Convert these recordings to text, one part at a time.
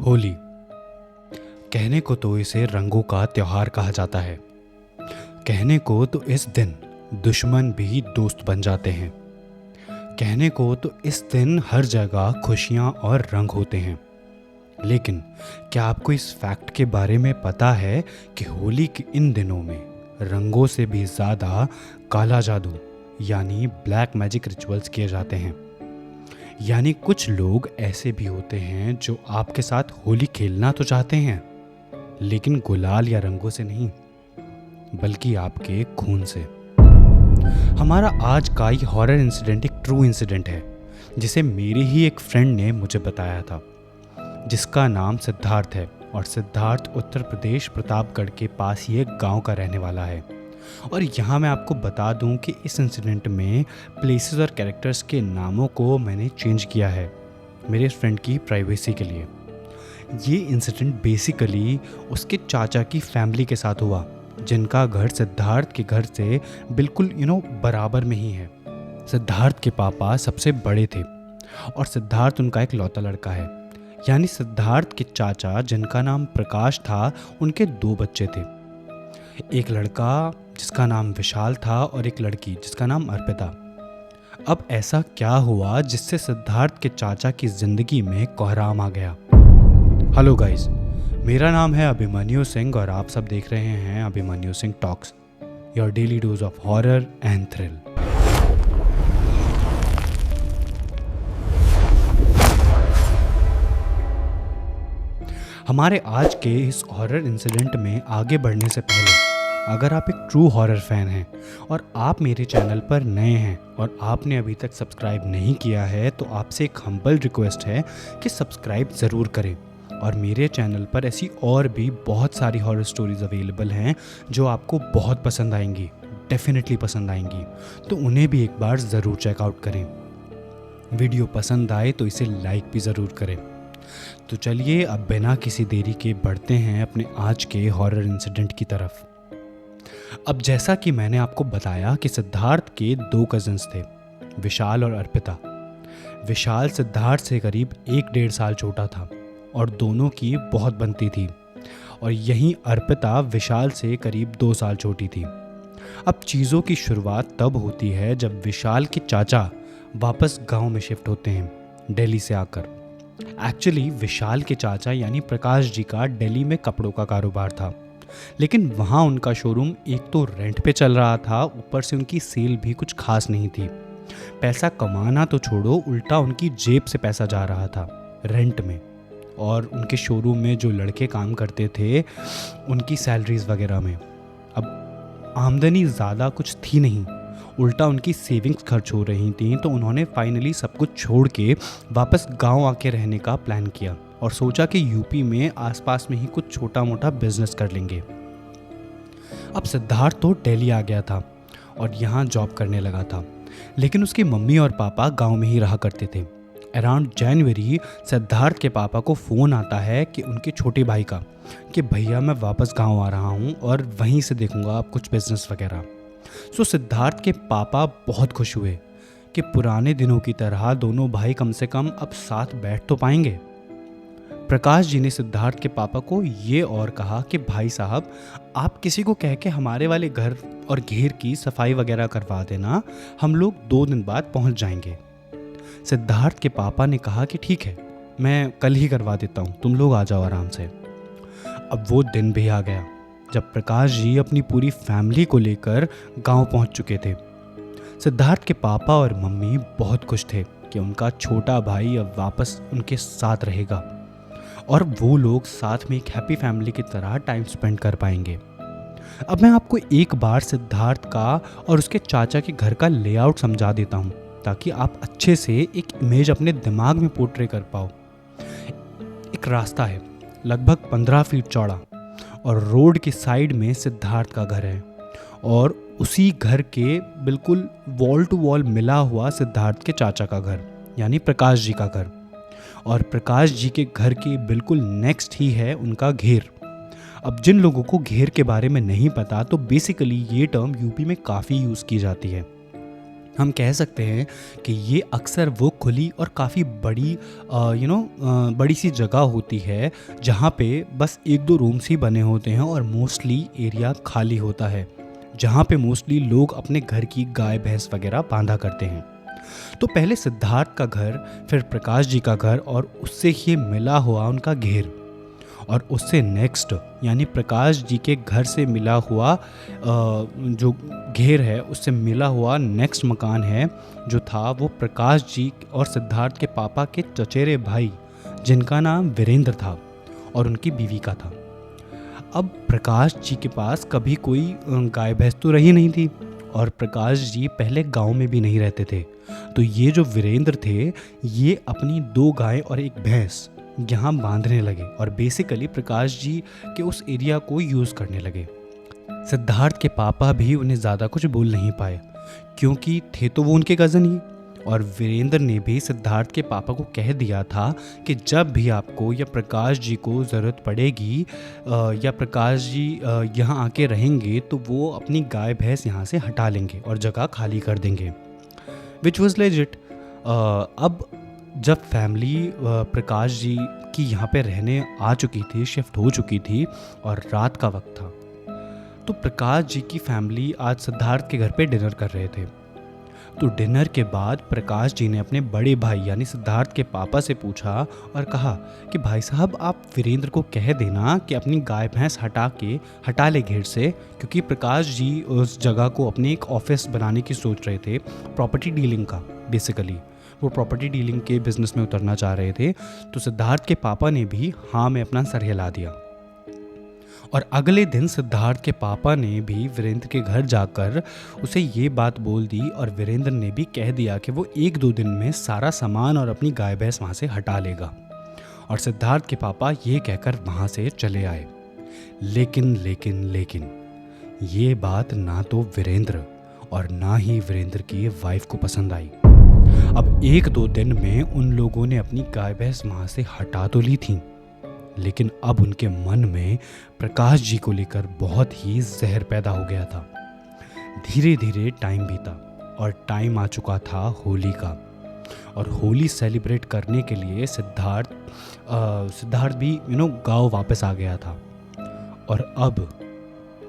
होली। कहने को तो इसे रंगों का त्योहार कहा जाता है। कहने को तो इस दिन दुश्मन भी दोस्त बन जाते हैं। कहने को तो इस दिन हर जगह खुशियाँ और रंग होते हैं। लेकिन क्या आपको इस फैक्ट के बारे में पता है कि होली के इन दिनों में रंगों से भी ज़्यादा काला जादू यानी ब्लैक मैजिक रिचुअल्स किए जाते हैं। यानी कुछ लोग ऐसे भी होते हैं जो आपके साथ होली खेलना तो चाहते हैं, लेकिन गुलाल या रंगों से नहीं, बल्कि आपके खून से। हमारा आज का ये हॉरर इंसिडेंट एक ट्रू इंसिडेंट है, जिसे मेरे ही एक फ्रेंड ने मुझे बताया था, जिसका नाम सिद्धार्थ है। और सिद्धार्थ उत्तर प्रदेश प्रतापगढ़ के पास ही एक गांव का रहने वाला है। और यहाँ मैं आपको बता दूं कि इस इंसिडेंट में प्लेसेस और कैरेक्टर्स के नामों को मैंने चेंज किया है मेरे फ्रेंड की प्राइवेसी के लिए। ये इंसिडेंट बेसिकली उसके चाचा की फैमिली के साथ हुआ, जिनका घर सिद्धार्थ के घर से बिल्कुल बराबर में ही है। सिद्धार्थ के पापा सबसे बड़े थे और सिद्धार्थ उनका एक लौता लड़का है। यानी सिद्धार्थ के चाचा, जिनका नाम प्रकाश था, उनके 2 बच्चे थे। एक लड़का जिसका नाम विशाल था और एक लड़की जिसका नाम अर्पिता। अब ऐसा क्या हुआ जिससे सिद्धार्थ के चाचा की जिंदगी में कोहराम आ गया। हेलो गाइस, मेरा नाम है अभिमन्यु सिंह और आप सब देख रहे हैं Abhimanyu Singh talks, your daily dose of horror and thrill. हमारे आज के इस हॉरर इंसिडेंट में आगे बढ़ने से पहले, अगर आप एक ट्रू हॉरर फैन हैं और आप मेरे चैनल पर नए हैं और आपने अभी तक सब्सक्राइब नहीं किया है, तो आपसे एक हम्बल रिक्वेस्ट है कि सब्सक्राइब ज़रूर करें। और मेरे चैनल पर ऐसी और भी बहुत सारी हॉरर स्टोरीज़ अवेलेबल हैं जो आपको बहुत पसंद आएंगी, डेफिनेटली पसंद आएंगी, तो उन्हें भी एक बार ज़रूर चेकआउट करें। वीडियो पसंद आए तो इसे लाइक भी ज़रूर करें। तो चलिए अब बिना किसी देरी के बढ़ते हैं अपने आज के हॉरर इंसिडेंट की तरफ। अब जैसा कि मैंने आपको बताया कि सिद्धार्थ के 2 कजिन्स थे, विशाल और अर्पिता। विशाल सिद्धार्थ से करीब 1-1.5 साल छोटा था और दोनों की बहुत बनती थी। और यहीं अर्पिता विशाल से करीब 2 साल छोटी थी। अब चीज़ों की शुरुआत तब होती है जब विशाल के चाचा वापस गांव में शिफ्ट होते हैं, दिल्ली से आकर। एक्चुअली विशाल के चाचा यानी प्रकाश जी का दिल्ली में कपड़ों का कारोबार था, लेकिन वहाँ उनका शोरूम एक तो रेंट पे चल रहा था, ऊपर से उनकी सेल भी कुछ खास नहीं थी। पैसा कमाना तो छोड़ो, उल्टा उनकी जेब से पैसा जा रहा था रेंट में। और उनके शोरूम में जो लड़के काम करते थे, उनकी सैलरीज वगैरह में अब आमदनी ज़्यादा कुछ थी नहीं, उल्टा उनकी सेविंग्स खर्च हो रही थी। तो उन्होंने फाइनली सब कुछ छोड़ के वापस गांव आके रहने का प्लान किया और सोचा कि यूपी में आसपास में ही कुछ छोटा मोटा बिजनेस कर लेंगे। अब सिद्धार्थ तो दिल्ली आ गया था और यहाँ जॉब करने लगा था, लेकिन उसकी मम्मी और पापा गांव में ही रहा करते थे। अराउंड जनवरी सिद्धार्थ के पापा को फ़ोन आता है कि उनके छोटे भाई का, कि भैया मैं वापस गांव आ रहा हूँ और वहीं से देखूंगा आप कुछ बिजनेस वगैरह। सो सिद्धार्थ के पापा बहुत खुश हुए कि पुराने दिनों की तरह दोनों भाई कम से कम अब साथ बैठ तो पाएंगे। प्रकाश जी ने सिद्धार्थ के पापा को ये और कहा कि भाई साहब, आप किसी को कह के हमारे वाले घर और घेर की सफाई वगैरह करवा देना, हम लोग 2 दिन बाद पहुंच जाएंगे। सिद्धार्थ के पापा ने कहा कि ठीक है, मैं कल ही करवा देता हूँ, तुम लोग आ जाओ आराम से। अब वो दिन भी आ गया जब प्रकाश जी अपनी पूरी फैमिली को लेकर गांव पहुंच चुके थे। सिद्धार्थ के पापा और मम्मी बहुत खुश थे कि उनका छोटा भाई अब वापस उनके साथ रहेगा और वो लोग साथ में एक हैप्पी फैमिली की तरह टाइम स्पेंड कर पाएंगे। अब मैं आपको एक बार सिद्धार्थ का और उसके चाचा के घर का लेआउट समझा देता हूँ, ताकि आप अच्छे से एक इमेज अपने दिमाग में पोर्ट्रे कर पाओ। एक रास्ता है लगभग 15 फीट चौड़ा और रोड के साइड में सिद्धार्थ का घर है और उसी घर के बिल्कुल वॉल टू वॉल मिला हुआ सिद्धार्थ के चाचा का घर यानी प्रकाश जी का घर। और प्रकाश जी के घर के बिल्कुल नेक्स्ट ही है उनका घेर। अब जिन लोगों को घेर के बारे में नहीं पता, तो बेसिकली ये टर्म यूपी में काफ़ी यूज़ की जाती है। हम कह सकते हैं कि ये अक्सर वो खुली और काफ़ी बड़ी बड़ी सी जगह होती है जहाँ पे बस एक दो रूम्स ही बने होते हैं और मोस्टली एरिया खाली होता है, जहाँ पे मोस्टली लोग अपने घर की गाय भैंस वगैरह बांधा करते हैं। तो पहले सिद्धार्थ का घर, फिर प्रकाश जी का घर और उससे ही मिला हुआ उनका घेर, और उससे नेक्स्ट यानी प्रकाश जी के घर से मिला हुआ जो घेर है उससे मिला हुआ नेक्स्ट मकान है जो था वो प्रकाश जी और सिद्धार्थ के पापा के चचेरे भाई जिनका नाम वीरेंद्र था और उनकी बीवी का था। अब प्रकाश जी के पास कभी कोई गाय भैंस तो रही नहीं थी और प्रकाश जी पहले गांव में भी नहीं रहते थे। तो ये जो वीरेंद्र थे ये अपनी 2 गाय और एक भैंस यहाँ बांधने लगे और बेसिकली प्रकाश जी के उस एरिया को यूज़ करने लगे। सिद्धार्थ के पापा भी उन्हें ज़्यादा कुछ बोल नहीं पाए क्योंकि थे तो वो उनके कज़न ही, और वीरेंद्र ने भी सिद्धार्थ के पापा को कह दिया था कि जब भी आपको या प्रकाश जी को ज़रूरत पड़ेगी या प्रकाश जी यहाँ आके रहेंगे तो वो अपनी गाय भैंस यहाँ से हटा लेंगे और जगह खाली कर देंगे, विच वॉज लेजिट। अब जब फैमिली प्रकाश जी की यहाँ पे रहने आ चुकी थी, शिफ्ट हो चुकी थी और रात का वक्त था, तो प्रकाश जी की फैमिली आज सिद्धार्थ के घर पे डिनर कर रहे थे। तो डिनर के बाद प्रकाश जी ने अपने बड़े भाई यानी सिद्धार्थ के पापा से पूछा और कहा कि भाई साहब आप वीरेंद्र को कह देना कि अपनी गाय भैंस हटा ले घेर से, क्योंकि प्रकाश जी उस जगह को अपने एक ऑफिस बनाने की सोच रहे थे, प्रॉपर्टी डीलिंग का। बेसिकली वो प्रॉपर्टी डीलिंग के बिजनेस में उतरना चाह रहे थे। तो सिद्धार्थ के पापा ने भी हाँ में अपना सर हिला दिया और अगले दिन सिद्धार्थ के पापा ने भी वीरेंद्र के घर जाकर उसे ये बात बोल दी और वीरेंद्र ने भी कह दिया कि वो 1-2 दिन में सारा सामान और अपनी गाय भैंस वहाँ से हटा लेगा। और सिद्धार्थ के पापा ये कहकर वहाँ से चले आए। लेकिन ये बात ना तो वीरेंद्र और ना ही वीरेंद्र की वाइफ को पसंद आई। अब 1-2 दिन में उन लोगों ने अपनी गाय भैंस वहाँ से हटा तो ली थी, लेकिन अब उनके मन में प्रकाश जी को लेकर बहुत ही जहर पैदा हो गया था। धीरे धीरे टाइम बीता और टाइम आ चुका था होली का, और होली सेलिब्रेट करने के लिए सिद्धार्थ भी गांव वापस आ गया था। और अब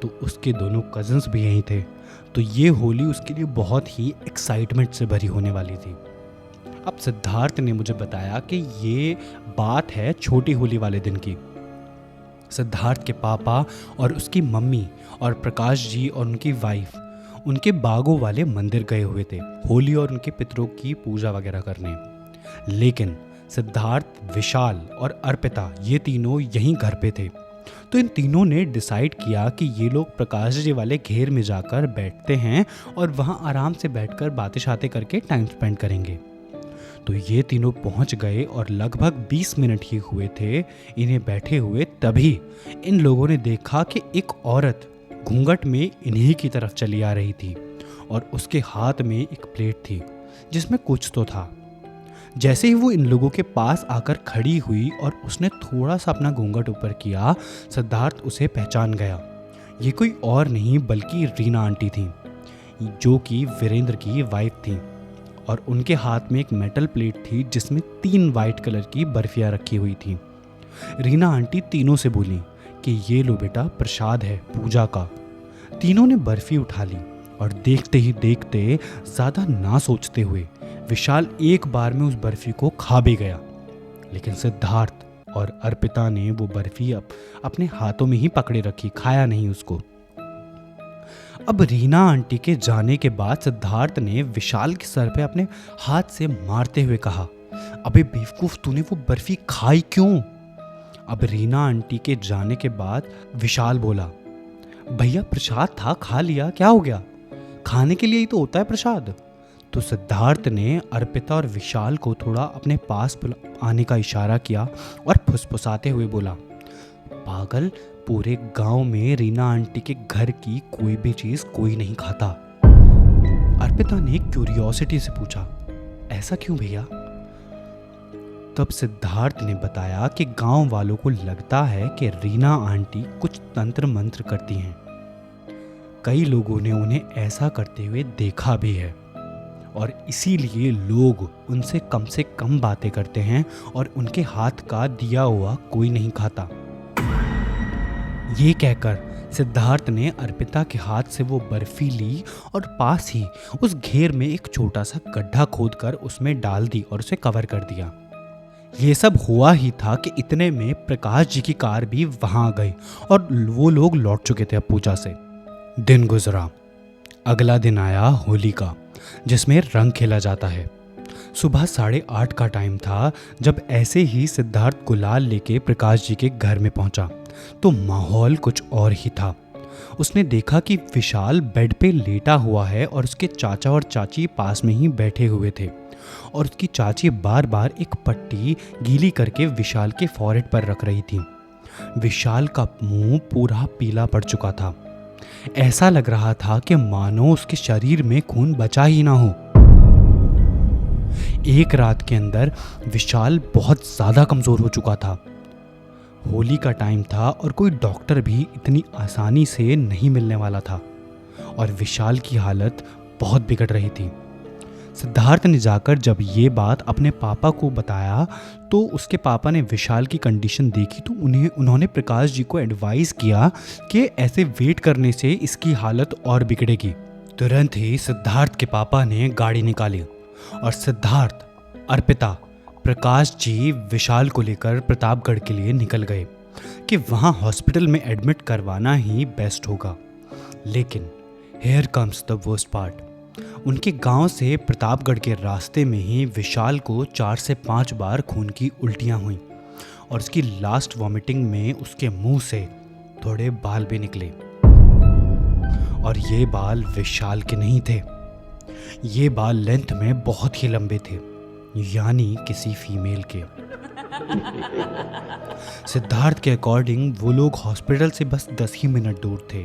तो उसके दोनों कज़न्स भी यहीं थे, तो ये होली उसके लिए बहुत ही एक्साइटमेंट से भरी होने वाली थी। अब सिद्धार्थ ने मुझे बताया कि ये बात है छोटी होली वाले दिन की। सिद्धार्थ के पापा और उसकी मम्मी और प्रकाश जी और उनकी वाइफ उनके बागों वाले मंदिर गए हुए थे होली और उनके पितरों की पूजा वगैरह करने। लेकिन सिद्धार्थ, विशाल और अर्पिता ये तीनों यहीं घर पे थे। तो इन तीनों ने डिसाइड किया कि ये लोग प्रकाश जी वाले घेर में जाकर बैठते हैं और वहाँ आराम से बैठकर बातें शातें करके टाइम स्पेंड करेंगे। तो ये तीनों पहुंच गए और लगभग 20 मिनट ही हुए थे इन्हें बैठे हुए, तभी इन लोगों ने देखा कि एक औरत घूंघट में इन्हीं की तरफ चली आ रही थी और उसके हाथ में एक प्लेट थी जिसमें कुछ तो था। जैसे ही वो इन लोगों के पास आकर खड़ी हुई और उसने थोड़ा सा अपना घूंघट ऊपर किया, सिद्धार्थ उसे पहचान गया। ये कोई और नहीं बल्कि रीना आंटी थी, जो कि वीरेंद्र की वाइफ थी, और उनके हाथ में एक मेटल प्लेट थी जिसमें 3 वाइट कलर की बर्फियाँ रखी हुई थी। रीना आंटी तीनों से बोली कि ये लो बेटा, प्रसाद है पूजा का। तीनों ने बर्फी उठा ली और देखते ही देखते, ज़्यादा ना सोचते हुए, विशाल एक बार में उस बर्फी को खा भी गया। लेकिन सिद्धार्थ और अर्पिता ने वो बर्फी अपने हाथों में ही पकड़े रखी, खाया नहीं उसको। अब रीना आंटी के जाने के बाद सिद्धार्थ ने विशाल के सर पे अपने हाथ से मारते हुए कहा, अबे बेवकूफ, तूने वो बर्फी खाई क्यों? अब रीना आंटी के जाने के बाद विशाल बोला, भैया प्रसाद था, खा लिया, क्या हो गया? खाने के लिए ही तो होता है प्रसाद। तो सिद्धार्थ ने अर्पिता और विशाल को थोड़ा अपने पास आने का इशारा किया और फुसफुसाते हुए बोला, पागल, पूरे गांव में रीना आंटी के घर की कोई भी चीज कोई नहीं खाता। अर्पिता ने क्यूरियोसिटी से पूछा, ऐसा क्यों भैया? तब सिद्धार्थ ने बताया कि गांव वालों को लगता है कि रीना आंटी कुछ तंत्र मंत्र करती हैं। कई लोगों ने उन्हें ऐसा करते हुए देखा भी है। और इसीलिए लोग उनसे कम से कम बातें करते हैं और उनके हाथ का दिया हुआ कोई नहीं खाता। ये कहकर सिद्धार्थ ने अर्पिता के हाथ से वो बर्फी ली और पास ही उस घेर में एक छोटा सा गड्ढा खोदकर उसमें डाल दी और उसे कवर कर दिया। ये सब हुआ ही था कि इतने में प्रकाश जी की कार भी वहां आ गई और वो लोग लौट चुके थे अब पूजा से। दिन गुजरा। अगला दिन आया होली का, जिसमें रंग खेला जाता है। सुबह 8:30 का टाइम था जब ऐसे ही सिद्धार्थ गुलाल लेके प्रकाश जी के घर में पहुंचा तो माहौल कुछ और ही था। उसने देखा कि विशाल बेड पे लेटा हुआ है और उसके चाचा और चाची पास में ही बैठे हुए थे और उसकी चाची बार बार एक पट्टी गीली करके विशाल के फॉरहेड पर रख रही थी। विशाल का मुंह पूरा पीला पड़ चुका था। ऐसा लग रहा था कि मानो उसके शरीर में खून बचा ही ना हो। एक रात के अंदर विशाल बहुत ज्यादा कमजोर हो चुका था। होली का टाइम था और कोई डॉक्टर भी इतनी आसानी से नहीं मिलने वाला था और विशाल की हालत बहुत बिगड़ रही थी। सिद्धार्थ ने जाकर जब ये बात अपने पापा को बताया तो उसके पापा ने विशाल की कंडीशन देखी तो उन्होंने प्रकाश जी को एडवाइस किया कि ऐसे वेट करने से इसकी हालत और बिगड़ेगी। तुरंत ही सिद्धार्थ के पापा ने गाड़ी निकाली और सिद्धार्थ, अर्पिता, प्रकाश जी विशाल को लेकर प्रतापगढ़ के लिए निकल गए कि वहाँ हॉस्पिटल में एडमिट करवाना ही बेस्ट होगा। लेकिन here comes the worst part. उनके गांव से प्रतापगढ़ के रास्ते में ही विशाल को 4 से 5 बार खून की उल्टियां हुई और उसकी लास्ट वॉमिटिंग में उसके मुंह से थोड़े बाल भी निकले और ये बाल विशाल के नहीं थे। ये बाल लेंथ में बहुत ही लंबे थे, यानी किसी फीमेल के। सिद्धार्थ के अकॉर्डिंग वो लोग हॉस्पिटल से बस 10 ही मिनट दूर थे।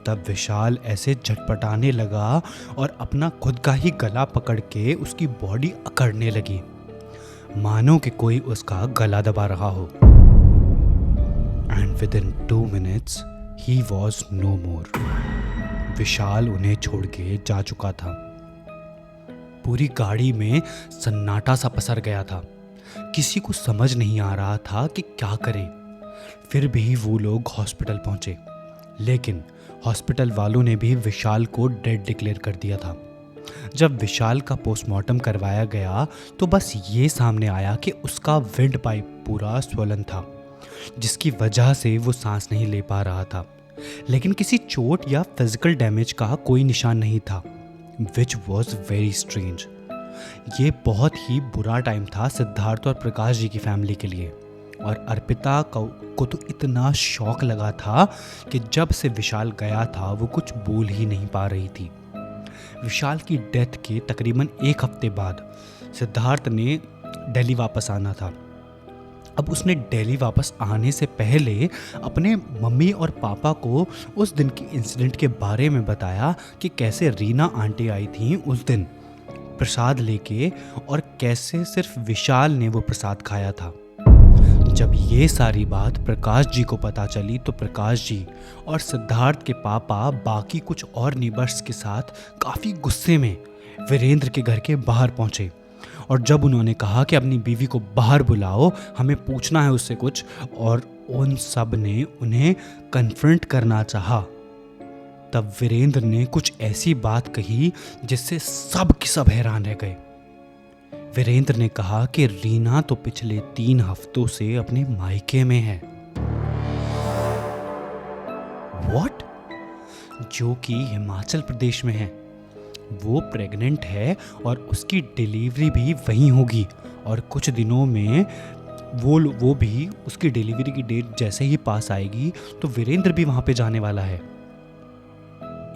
तब विशाल ऐसे झटपटाने लगा और अपना खुद का ही गला पकड़ के उसकी बॉडी अकड़ने लगी, मानो कि कोई उसका गला दबा रहा हो। And with in 2 minutes he was no more. Vishal उन्हें छोड़ के जा चुका था। पूरी गाड़ी में सन्नाटा सा पसर गया था। किसी को समझ नहीं आ रहा था कि क्या करें। फिर भी वो लोग हॉस्पिटल पहुंचे, लेकिन हॉस्पिटल वालों ने भी विशाल को डेड डिक्लेयर कर दिया था। जब विशाल का पोस्टमार्टम करवाया गया तो बस ये सामने आया कि उसका विंड पाइप पूरा स्वलन था, जिसकी वजह से वो सांस नहीं ले पा रहा था। लेकिन किसी चोट या फिजिकल डैमेज का कोई निशान नहीं था, विच वॉज वेरी स्ट्रेंज। ये बहुत ही बुरा टाइम था सिद्धार्थ और प्रकाश जी की फैमिली के लिए। और अर्पिता को तो इतना शॉक लगा था कि जब से विशाल गया था वो कुछ बोल ही नहीं पा रही थी। विशाल की डेथ के तकरीबन 1 हफ्ते बाद सिद्धार्थ ने दिल्ली वापस आना था। अब उसने दिल्ली वापस आने से पहले अपने मम्मी और पापा को उस दिन के इंसिडेंट के बारे में बताया कि कैसे रीना आंटी आई थी उस दिन प्रसाद लेके और कैसे सिर्फ विशाल ने वो प्रसाद खाया था। जब ये सारी बात प्रकाश जी को पता चली तो प्रकाश जी और सिद्धार्थ के पापा बाकी कुछ और नीबर्स के साथ काफ़ी गुस्से में वीरेंद्र के घर के बाहर पहुंचे। और जब उन्होंने कहा कि अपनी बीवी को बाहर बुलाओ, हमें पूछना है उससे कुछ, और उन सब ने उन्हें कन्फ्रंट करना चाहा, तब वीरेंद्र ने कुछ ऐसी बात कही जिससे सब के सब हैरान रह गए। वीरेंद्र ने कहा कि रीना तो पिछले 3 हफ्तों से अपने मायके में है। व्हाट? जो कि हिमाचल प्रदेश में है। वो प्रेग्नेंट है और उसकी डिलीवरी भी वहीं होगी और कुछ दिनों में वो भी उसकी डिलीवरी की डेट जैसे ही पास आएगी तो वीरेंद्र भी वहां पे जाने वाला है।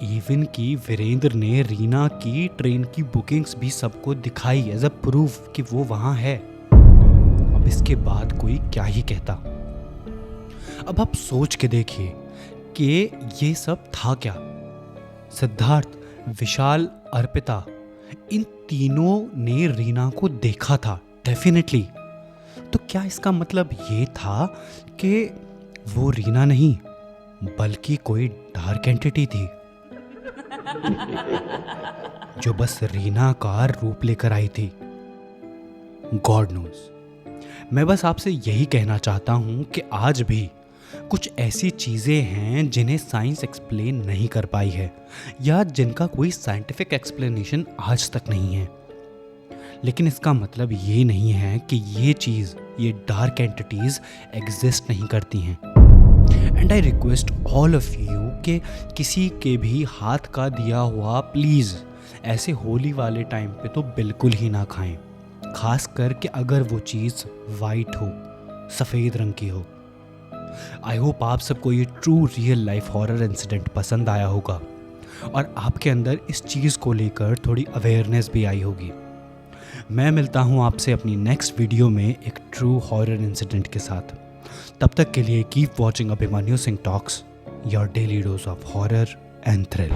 इवन कि वीरेंद्र ने रीना की ट्रेन की बुकिंग्स भी सबको दिखाई एज अ प्रूफ कि वो वहां है। अब इसके बाद कोई क्या ही कहता। अब आप सोच के देखिए कि ये सब था क्या। सिद्धार्थ, विशाल, अर्पिता, इन तीनों ने रीना को देखा था डेफिनेटली। तो क्या इसका मतलब ये था कि वो रीना नहीं बल्कि कोई डार्क एंटिटी थी? जो बस रीना का रूप लेकर आई थी। God knows. मैं बस आपसे यही कहना चाहता हूँ कि आज भी कुछ ऐसी चीज़ें हैं जिन्हें साइंस एक्सप्लेन नहीं कर पाई है या जिनका कोई साइंटिफिक एक्सप्लेनेशन आज तक नहीं है। लेकिन इसका मतलब ये नहीं है कि ये डार्क एंटिटीज़ एग्जिस्ट नहीं करती हैं। And I request all of you कि किसी के भी हाथ का दिया हुआ प्लीज़ ऐसे होली वाले टाइम पे तो बिल्कुल ही ना खाएं, खास करके अगर वो चीज़ वाइट हो, सफ़ेद रंग की हो। आई होप आप सबको ये true real life horror incident पसंद आया होगा और आपके अंदर इस चीज़ को लेकर थोड़ी अवेयरनेस भी आई होगी। मैं मिलता हूँ आपसे अपनी नेक्स्ट वीडियो में एक ट्रू हॉरर इंसिडेंट के साथ। तब तक के लिए keep watching Abhimanyu Singh talks, your daily dose of horror and thrill.